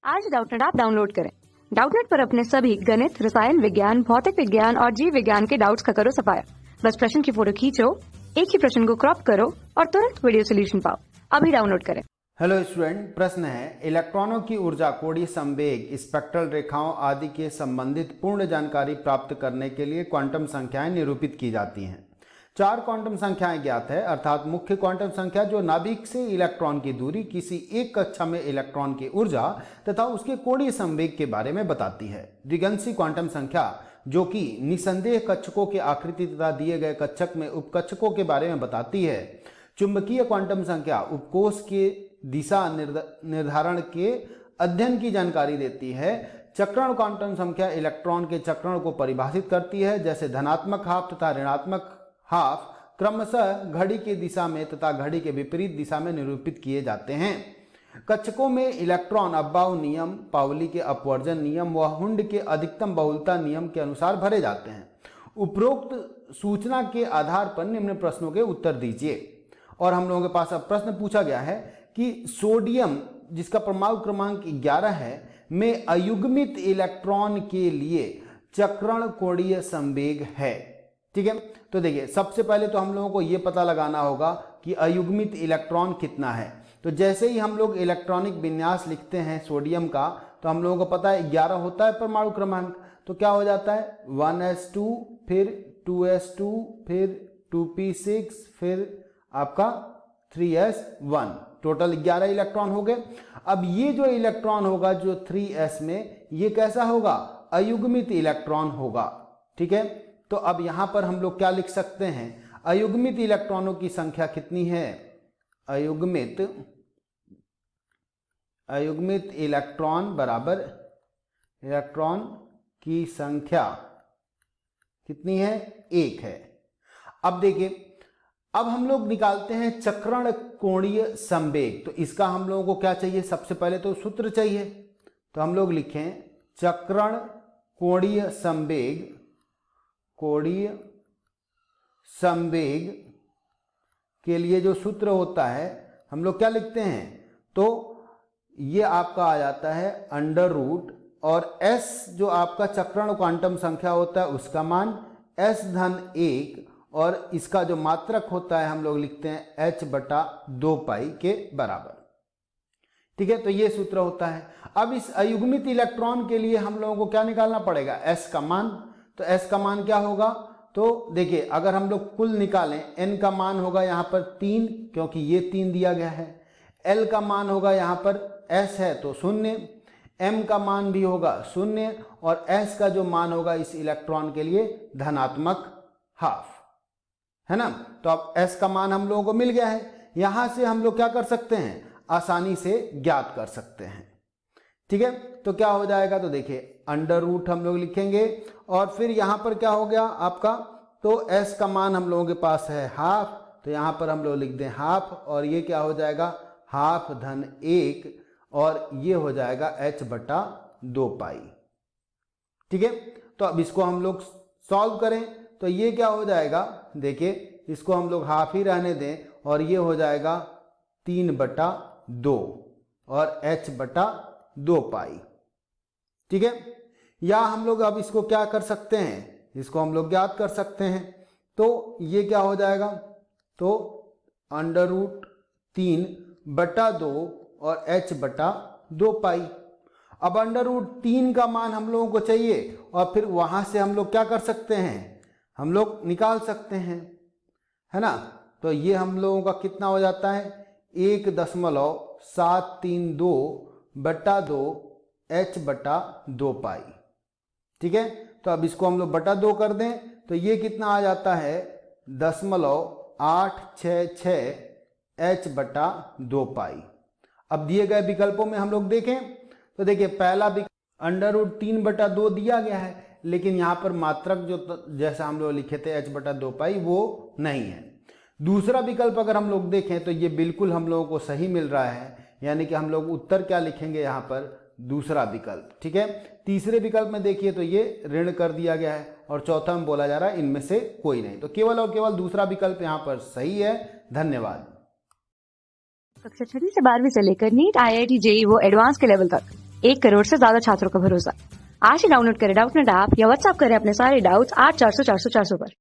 आज Doubtnut app download करें। Doubtnut पर अपने सभी गणित, रसायन विज्ञान, भौतिक विज्ञान और जीव विज्ञान के डाउट्स का करो सफाया। बस प्रश्न की फोटो खींचो, एक ही प्रश्न को क्रॉप करो और तुरंत वीडियो सोल्यूशन पाओ। अभी डाउनलोड करें। हेलो स्टूडेंट, प्रश्न है इलेक्ट्रॉनों की ऊर्जा, कोणीय संवेग, स्पेक्ट्रल रेखाओं आदि के संबंधित पूर्ण जानकारी प्राप्त करने के लिए क्वांटम संख्याएं निरूपित की जाती हैं। 4 क्वांटम संख्याएं ज्ञात है, अर्थात मुख्य क्वांटम संख्या जो नाभिक से इलेक्ट्रॉन की दूरी, किसी एक कक्षा में इलेक्ट्रॉन की ऊर्जा तथा उसके कोणीय संवेग के बारे में बताती है। द्विगंशी क्वांटम संख्या जो कि निसंदेह कक्षकों की आकृति तथा दिए गए कक्षक में उपकक्षकों के बारे में बताती है। चुंबकीय क्वांटम संख्या उपकोष के दिशा निर्धारण के अध्ययन की जानकारी देती है। चक्रण क्वांटम संख्या इलेक्ट्रॉन के चक्रण को परिभाषित करती है, जैसे धनात्मक हाफ तथा ऋणात्मक हाफ क्रमशः घड़ी की दिशा में तथा घड़ी के विपरीत दिशा में निरूपित किए जाते हैं। कक्षकों में इलेक्ट्रॉन अब्बाउ नियम, पाउली के अपवर्जन नियम व हुंड के अधिकतम बहुलता नियम के अनुसार भरे जाते हैं। उपरोक्त सूचना के आधार पर निम्न प्रश्नों के उत्तर दीजिए। और हम लोगों के पास अब प्रश्न पूछा गया है कि सोडियम, जिसका परमाणु क्रमांक 11 है, में अयुग्मित इलेक्ट्रॉन के लिए चक्रण कोणीय संवेग है। ठीक है, तो देखिए सबसे पहले तो हम लोगों को यह पता लगाना होगा कि अयुग्मित इलेक्ट्रॉन कितना है। तो जैसे ही हम लोग इलेक्ट्रॉनिक विन्यास लिखते हैं सोडियम का, तो हम लोगों को पता है 11 होता है परमाणु क्रमांक। तो क्या हो जाता है 1s2, फिर 2s2, फिर 2p6, फिर आपका 3s1, टोटल 11 इलेक्ट्रॉन हो गए। अब ये जो इलेक्ट्रॉन होगा जो 3s में, ये कैसा होगा? अयुग्मित इलेक्ट्रॉन होगा। ठीक है, तो अब यहां पर हम लोग क्या लिख सकते हैं? अयुग्मित इलेक्ट्रॉनों की संख्या कितनी है? अयुग्मित इलेक्ट्रॉन बराबर इलेक्ट्रॉन की संख्या कितनी है? 1 है। अब देखिए, अब हम लोग निकालते हैं चक्रण कोणीय संवेग। तो इसका हम लोगों को क्या चाहिए? सबसे पहले तो सूत्र चाहिए। तो हम लोग लिखें चक्रण कोणीय संवेग के लिए जो सूत्र होता है हम लोग क्या लिखते हैं? तो ये आपका आ जाता है अंडर रूट, और s जो आपका चक्रण क्वांटम संख्या होता है उसका मान s-1, और इसका जो मात्रक होता है हम लोग लिखते हैं h/2π के बराबर। ठीक है, तो ये सूत्र होता है। अब इस अयुग्मित इलेक्ट्रॉन के लिए हम लोगों को क्या निकालना पड़ेगा? s का मान। तो s का मान क्या होगा? तो देखिए, अगर हम लोग कुल निकालें, n का मान होगा यहाँ पर 3, क्योंकि ये 3 दिया गया है। l का मान होगा यहाँ पर s है तो 0, m का मान भी होगा 0, और s का जो मान होगा इस इलेक्ट्रॉन के लिए धनात्मक हाफ, है ना। तो अब s का मान हम लोगों को मिल गया है। यहां से हम लोग क्या कर सकते हैं? आसानी से ज्ञात कर सकते हैं। ठीक है, तो क्या हो जाएगा? तो देखिए अंडर रूट हम लोग लिखेंगे, और फिर यहां पर क्या हो गया आपका? तो s का मान हम लोगों के पास है हाफ, तो यहां पर हम लोग लिख दें हाफ, और ये क्या हो जाएगा? ½ और ये हो जाएगा h/2π। ठीक है, तो अब इसको हम लोग सॉल्व करें तो ये क्या हो जाएगा? देखिए, इसको हम लोग हाफ ही रहने दें, और ये हो जाएगा 3/2 और h/2π। ठीक है, या हम लोग अब इसको क्या कर सकते हैं? इसको हम लोग ज्ञात कर सकते हैं। तो ये क्या हो जाएगा? तो √3/2 और h/2π। अब √3 का मान हम लोगों को चाहिए, और फिर वहां से हम लोग क्या कर सकते हैं? हम लोग निकाल सकते हैं, है ना। तो ये हम लोगों का कितना हो जाता है? 1.732/2 h/2π। ठीक है, तो अब इसको हम लोग बटा 2 कर दें तो ये कितना आ जाता है? 0.866 h/2π। अब दिए गए विकल्पों में हम लोग देखें तो देखिए, पहला विकल्प √3/2 दिया गया है, लेकिन यहां पर मात्रक जो जैसा हम लोग लिखे थे h/2π वो नहीं है। दूसरा विकल्प अगर हम लोग देखें तो ये बिल्कुल हम लोगों को सही मिल रहा है, यानी कि हम लोग उत्तर क्या लिखेंगे यहाँ पर? दूसरा विकल्प। ठीक है, तीसरे विकल्प में देखिए तो ये ऋण कर दिया गया है, और चौथा में बोला जा रहा है इनमें से कोई नहीं। तो केवल और केवल दूसरा विकल्प यहाँ पर सही है। धन्यवाद। कक्षा 6 से 12वीं से लेकर नीट, IIT, JEE वो एडवांस के लेवल तक 1 करोड़ से ज्यादा छात्रों का भरोसा। आज ही डाउनलोड करें डाउटनेट ऐप या व्हाट्सएप करें अपने सारे डाउट्स 8400 400 400 पर।